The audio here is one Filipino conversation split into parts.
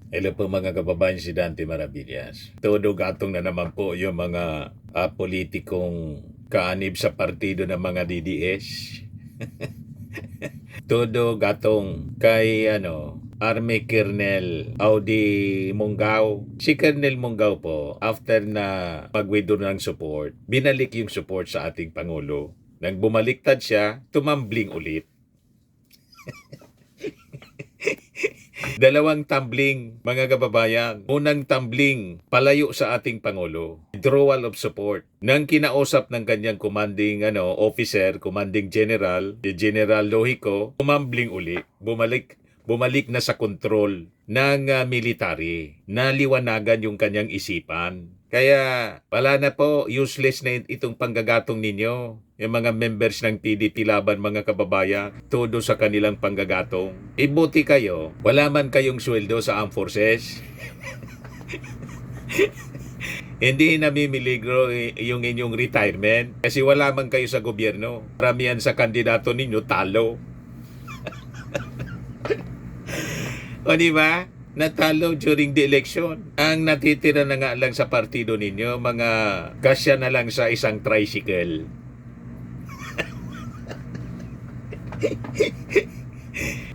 Hello po mga kababayan, si Dante Maravillas. Todo gatong na naman po yung mga politikong kaanib sa partido ng mga DDS. Todo gatong kay Army Colonel Audi Munggao. Si Colonel Munggao po, after na mag-withdraw ng support, binalik yung support sa ating Pangulo. Nang bumaliktad siya, tumambling ulit. Dalawang tumbling, mga kababayan. Unang tumbling, palayo sa ating Pangulo. Withdrawal of support. Nang kinausap ng kanyang commanding officer, commanding general, si General Lohico, tumambling uli. Bumalik na sa kontrol ng military. Naliwanagan yung kanyang isipan. Kaya wala na po, useless na itong panggagatong ninyo. Yung mga members ng PDP Laban, mga kababayan, todo sa kanilang panggagatong. Ibuti kayo, wala man kayong sweldo sa armed forces. Hindi namimiligro yung inyong retirement kasi wala man kayo sa gobyerno. Karamihan sa kandidato ninyo talo. O di ba? Natalo during the election. Ang natitira na nga lang sa partido ninyo, mga kasya na lang sa isang tricycle.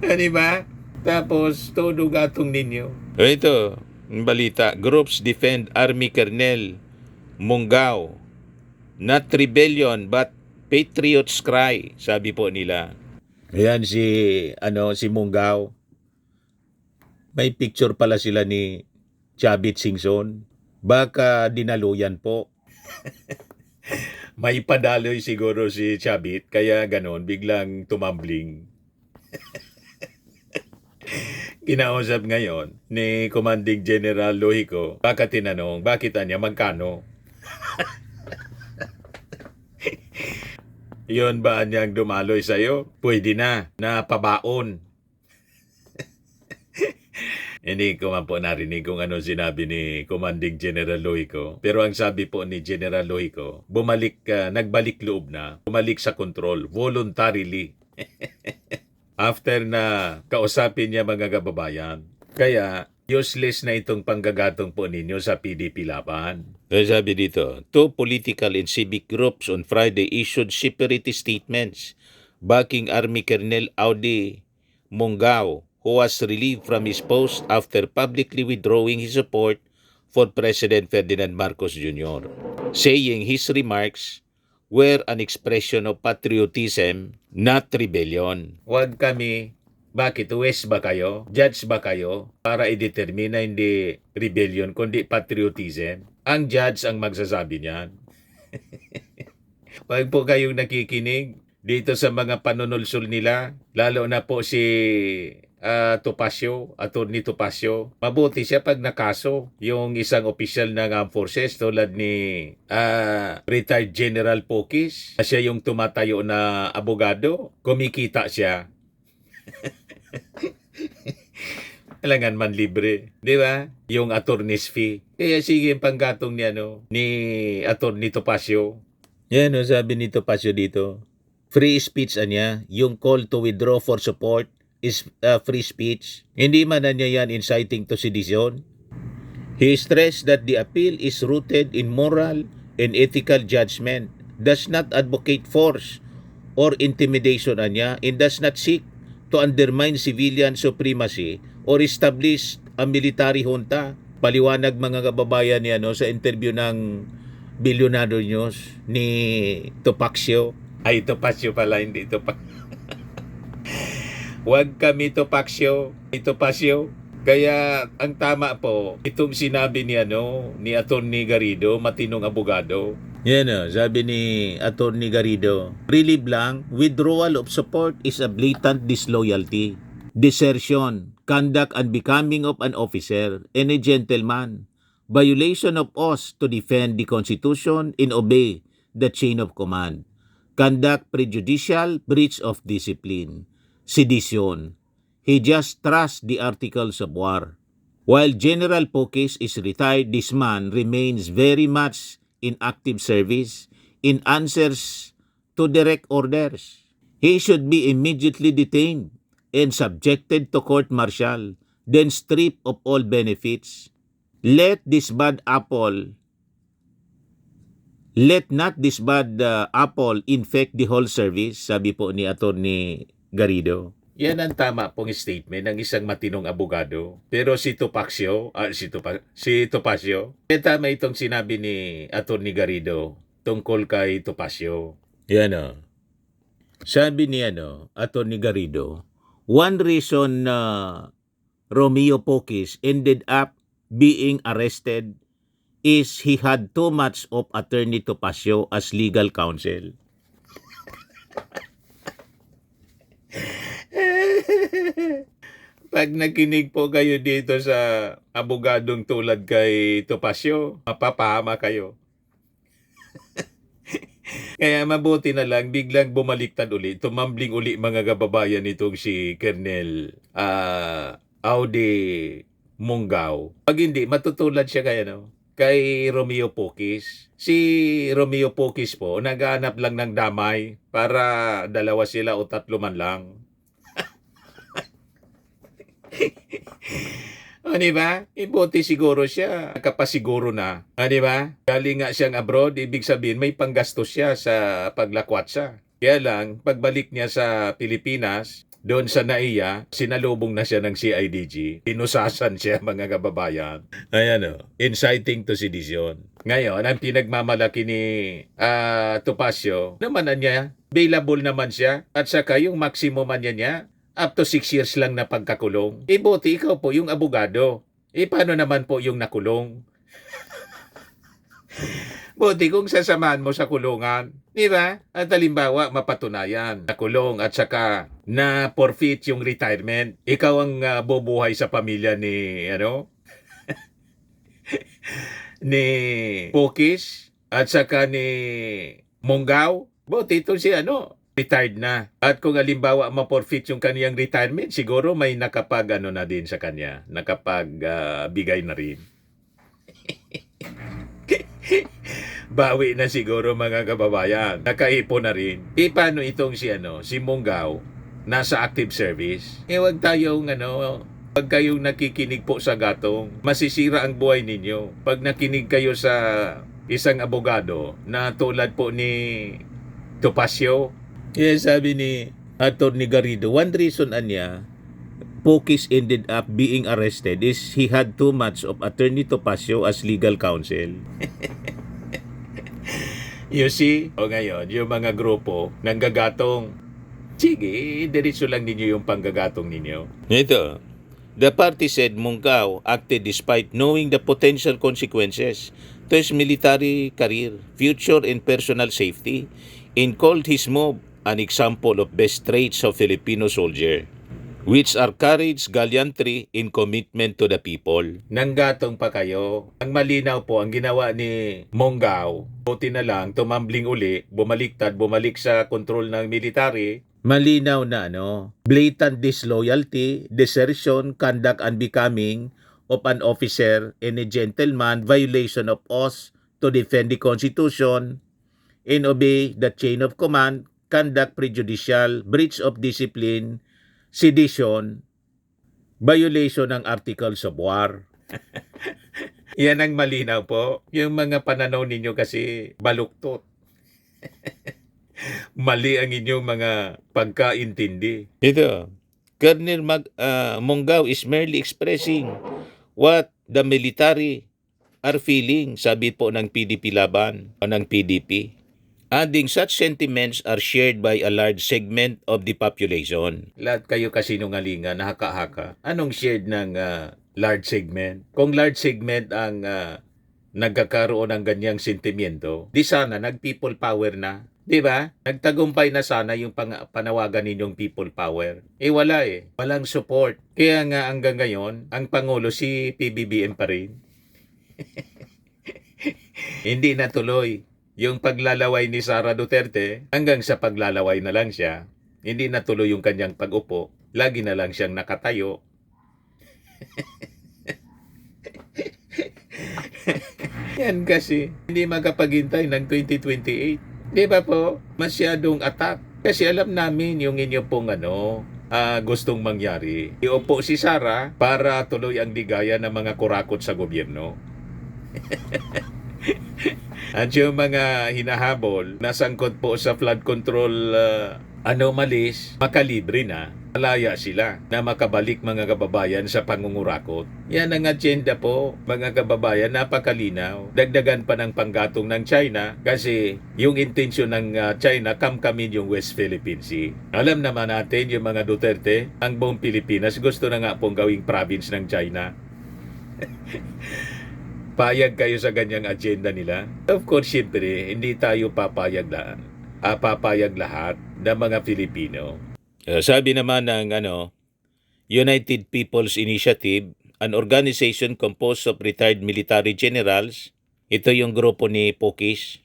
Di ba? Tapos, todo gatong ninyo. Ito, balita. Groups defend Army Colonel Munggao. Not rebellion, but patriots cry, sabi po nila. Ayan si Munggao. May picture pala sila ni Chavit Singson. Baka dinaluyan po. May padaloy siguro si Chavit, kaya ganon, biglang tumambling. Kinausap ngayon ni Commanding General Lohico, baka tinanong, bakit niya magkano? Yon ba niyang dumaloy sa'yo? Pwede na pabaon. Hindi ko man po narinig kung ano sinabi ni Commanding General Lohico. Pero ang sabi po ni General Lohico, nagbalik loob na, bumalik sa control, voluntarily. After na kausapin niya mga kababayan. Kaya useless na itong panggagatong po ninyo sa PDP Laban. Kaya sabi dito, two political and civic groups on Friday issued separatist statements backing Army Colonel Audi Munggao, who was relieved from his post after publicly withdrawing his support for President Ferdinand Marcos Jr., saying his remarks were an expression of patriotism, not rebellion. Huwag kami, bakit West ba kayo? Judge ba kayo? Para i-determine na hindi rebellion, kundi patriotism. Ang judge ang magsasabi niyan. Huwag po kayong nakikinig dito sa mga panunulsul nila, lalo na po si Topacio, Atty. Topacio. Mabuti siya pag nakaso yung isang opisyal ng Armed Forces tulad ni retired General Pokis. Siya yung tumatayo na abogado. Kumikita siya. Kailangan man libre. Di ba? Yung attorney's fee. Kaya sige yung panggatong ni Atty. Topacio. Yan sabi ni Topacio dito. Free speech niya, yung call to withdraw for support is free speech. Hindi man niya yan inciting to sedition. He stressed that the appeal is rooted in moral and ethical judgment, does not advocate force or intimidation niya, and does not seek to undermine civilian supremacy or establish a military junta. Paliwanag mga kababayan niya sa interview ng Billionaire News ni Topacio. Ay, Topacio pala, hindi Topacio. Huwag kami Topacio. Kaya ang tama po, itong sinabi ni Atty. Garrido, matinong abogado. Yan sabi ni Atty. Garrido, relieve lang, withdrawal of support is a blatant disloyalty, desertion, conduct unbecoming of an officer and a gentleman, violation of oath to defend the Constitution and obey the chain of command, conduct prejudicial, breach of discipline, sedition. He just trusts the articles of war. While General Pokis is retired, this man remains very much in active service in answers to direct orders. He should be immediately detained and subjected to court-martial then strip of all benefits. Let not this bad apple infect the whole service, sabi po ni Attorney Garrido. Yan ang tama pong statement ng isang matinong abogado. Pero si Topacio, tama itong sinabi ni Attorney Garrido tungkol kay Topacio. Yan o. Sabi ni Attorney Garrido, one reason na Romeo Pocis ended up being arrested is he had too much of Attorney Topacio as legal counsel. Pag nakinig po kayo dito sa abogadong tulad kay Topacio, mapapahama kayo. Kaya mabuti na lang, biglang bumaliktad uli, tumambling uli mga kababayan nitong si Colonel Audi Munggaw. Pag hindi, matutulad siya kay Romeo Pocis. Si Romeo Pocis po, naghahanap lang ng damay para dalawa sila o tatlo man lang. O, diba? Ibuti siguro siya. Nakapasiguro na. O, diba? Galing nga siyang abroad, ibig sabihin may panggastos siya sa paglakwat siya. Kaya lang, pagbalik niya sa Pilipinas, doon sa NAIA, sinalubong na siya ng CIDG. Inusasan siya, mga kababayan. Ayan inciting to sedition. Ngayon, ang pinagmamalaki ni Topacio, naman niya, available naman siya. At saka yung maximum niya, up to 6 years lang na pagkakulong. Buti ikaw po yung abogado. Paano naman po yung nakulong? Buti kung sasamahan mo sa kulungan. Di ba? At halimbawa, mapatunayan. Nakulong at saka na forfeit yung retirement. Ikaw ang bubuhay sa pamilya ni, ni Pocis at saka ni Munggaw. Buti ito si retired na. At kung halimbawa ma-forfeit yung kaniyang retirement, siguro may nakapag na din sa kanya. Nakapag bigay na rin. Bawi na siguro mga kababayan. Nakaipon na rin. Paano itong si Munggaw nasa active service? Wag tayong pag kayong nakikinig po sa gatong, masisira ang buhay ninyo. Pag nakinig kayo sa isang abogado na tulad po ni Topacio, sabi ni Attorney Garrido, one reason niya, Pocis ended up being arrested is he had too much of Attorney Topacio as legal counsel. You see? O ngayon, yung mga grupo ng gagatong, sige, diretso lang ninyo yung panggagatong ninyo. Ito, the party said Munggaw acted despite knowing the potential consequences to his military career, future and personal safety, and called his move an example of best traits of Filipino soldier, which are courage, gallantry, and commitment to the people. Nanggatong pa kayo. Ang malinaw po, ang ginawa ni Munggaw, buti na lang, tumambling uli, bumalik sa kontrol ng military. Malinaw na blatant disloyalty, desertion, conduct unbecoming of an officer and a gentleman, violation of oath to defend the Constitution and obey the chain of command, conduct prejudicial, breach of discipline, sedition, violation ng Articles of War. Yan ang malinaw po. Yung mga pananaw ninyo kasi baluktot. Mali ang inyong mga pagkaintindi. Ito, Colonel Munggaw is merely expressing what the military are feeling, sabi po ng PDP Laban o ng PDP. Adding such sentiments are shared by a large segment of the population. Lahat kayo kasinungalingan, haka-haka. Anong shared ng large segment? Kung large segment ang nagkakaroon ng ganyang sentimiento, di sana nag-people power na. Di ba? Nagtagumpay na sana yung panawagan ninyong people power. Wala Walang support. Kaya nga hanggang ngayon, ang Pangulo si PBBM pa rin. Hindi natuloy. Yung paglalaway ni Sara Duterte, hanggang sa paglalaway na lang siya. Hindi natuloy yung kanyang pag-upo. Lagi na lang siyang nakatayo. Yan kasi, hindi makapaghintay ng 2028. Di ba po? Masyadong attack. Kasi alam namin yung inyo pong gustong mangyari. Iupo si Sara para tuloy ang ligaya ng mga kurakot sa gobyerno. At yung mga hinahabol na sangkot po sa flood control anomalies, makalibre na. Malaya sila na makabalik mga kababayan sa pangungurakot. Yan ang agenda po, mga kababayan, napakalinaw. Dagdagan pa ng panggatong ng China kasi yung intensyon ng China kamkamin yung West Philippine Sea. Alam naman natin yung mga Duterte, ang buong Pilipinas gusto na nga pong gawing province ng China. Payag kayo sa ganyang agenda nila? Of course, siyempre, hindi tayo papayag lahat ng mga Filipino. Sabi naman ng United People's Initiative, an organization composed of retired military generals, ito yung grupo ni Pukis.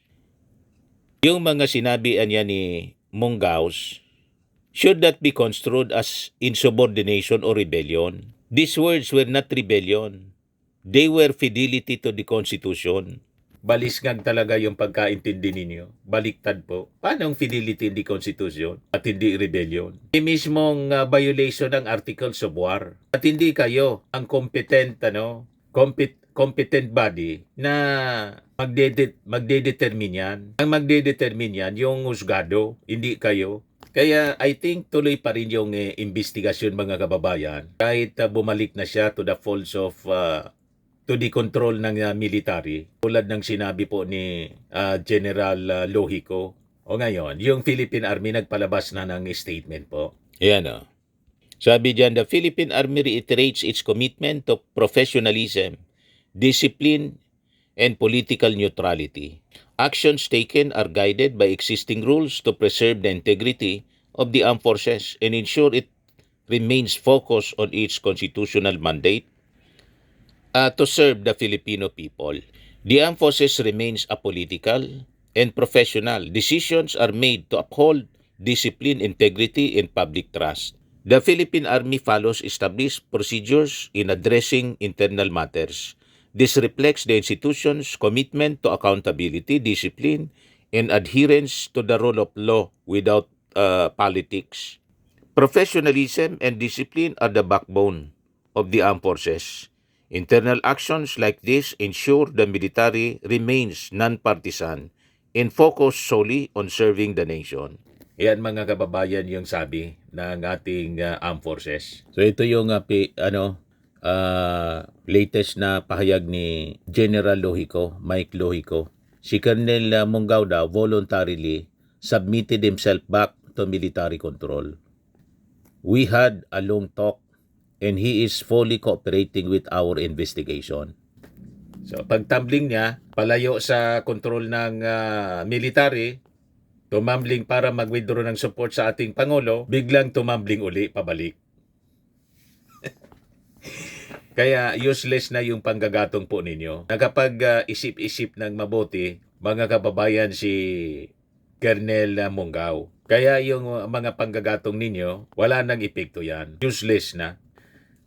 Yung mga sinabi niya ni Mongaus should not be construed as insubordination or rebellion. These words were not rebellion. They were fidelity to the Constitution. Balisngag talaga yung pagkaintindi ninyo. Baliktad po. Paano ang fidelity hindi Constitution at hindi rebellion? Yung mismong violation ng Articles of War. At hindi kayo ang competent body na magdedetermine yan. Ang magdedetermine yan, yung husgado, hindi kayo. Kaya I think tuloy pa rin yung investigasyon mga kababayan. Kahit bumalik na siya to the folds of to the control ng military, tulad ng sinabi po ni General Lohico. O ngayon, yung Philippine Army nagpalabas na ng statement po. Ayan Sabi dyan, the Philippine Army reiterates its commitment to professionalism, discipline, and political neutrality. Actions taken are guided by existing rules to preserve the integrity of the armed forces and ensure it remains focused on its constitutional mandate to serve the Filipino people. The armed forces remains apolitical and professional. Decisions are made to uphold discipline, integrity, and public trust. The Philippine Army follows established procedures in addressing internal matters. This reflects the institution's commitment to accountability, discipline, and adherence to the rule of law without politics. Professionalism and discipline are the backbone of the armed forces. Internal actions like this ensure the military remains non-partisan and focused solely on serving the nation. Yan mga kababayan yung sabi ng ating armed forces. So ito yung latest na pahayag ni General Lohico, Mike Lohico. Si Colonel Mongaw daw voluntarily submitted himself back to military control. We had a long talk and he is fully cooperating with our investigation. So pagtumbling niya, palayo sa control ng military, tumambling para mag-withdraw ng support sa ating Pangulo, biglang tumambling uli pabalik. Kaya useless na yung panggagatong po ninyo. Nakapag isip-isip ng mabuti, mga kababayan, si Colonel Mongaw. Kaya yung mga panggagatong ninyo, wala nang epekto yan. Useless na.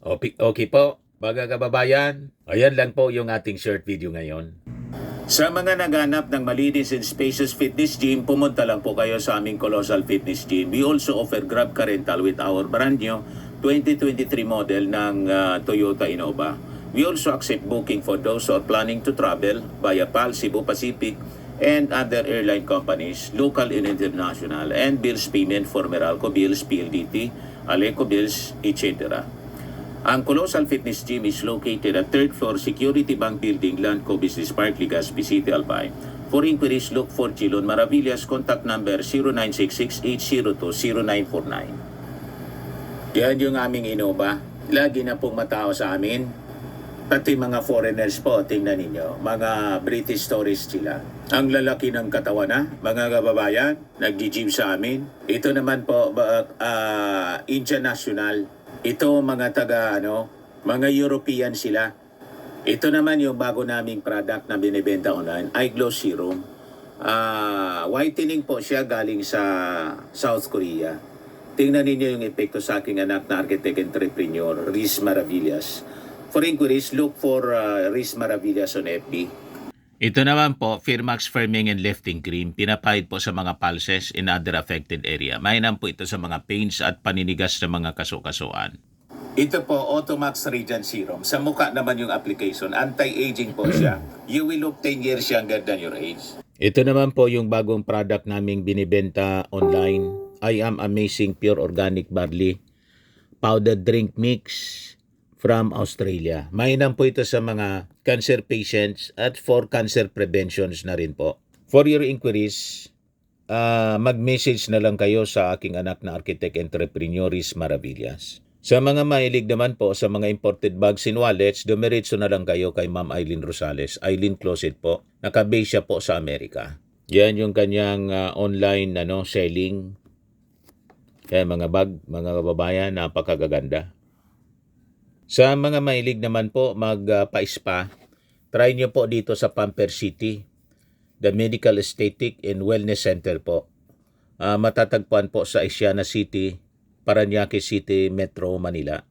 Okay po, mga kababayan. Ayan lang po yung ating short video ngayon. Sa mga naghanap ng malinis and spacious fitness gym, pumunta lang po kayo sa aming Colossal Fitness Gym. We also offer Grab Car Rental with our brand new 2023 model ng Toyota Innova. We also accept booking for those who are planning to travel via PAL, Cebu Pacific, and other airline companies, local and international, and bills payment for Meralco Bills, PLDT, Aleco Bills, etc. Ang Colossal Fitness Gym is located at 3rd floor Security Bank Building, Landco Business Park, Legazpi City, Albay. For inquiries, look for Chilon Maravillas. Contact number 0966-802-0949. Yan yung aming Innova. Lagi na pong matao sa amin. Pati mga foreigners po, tingnan ninyo. Mga British tourists sila. Ang lalaki ng katawan na, mga kababayan, nag-gym sa amin. Ito naman po, international. Ito mga mga European sila. Ito naman yung bago naming product na binibenta online, iGlow Serum. Whitening po siya galing sa South Korea. Tingnan ninyo yung epekto sa aking anak na architect entrepreneur, Riz Maravillas. For inquiries, look for Riz Maravillas on FB. Ito naman po, Firmax Firming and Lifting Cream, pinapahid po sa mga pulses in other affected area. Mainam po ito sa mga pains at paninigas sa mga kasukasuan. Ito po, Automax Radiant Serum. Sa mukha naman yung application. Anti-aging po siya. You will look 10 years younger than your age. Ito naman po yung bagong product naming binibenta online. I Am Amazing Pure Organic Barley Powdered Drink Mix from Australia. Mainam po ito sa mga cancer patients at for cancer preventions na rin po. For your inquiries, mag-message na lang kayo sa aking anak na architect entrepreneur Riz Maravillas. Sa mga mahilig naman po sa mga imported bags and wallets, dumiretso na lang kayo kay Ma'am Eileen Rosales. Eileen Closet po. Nakabase siya po sa Amerika. Yan yung kanyang online selling. Kaya mga bag, mga kababayan, napakagaganda. Sa mga mahilig naman po magpa-spa, try nyo po dito sa Pamper City, the Medical Aesthetic and Wellness Center po. Matatagpuan po sa Asiana City, Parañaque City, Metro Manila.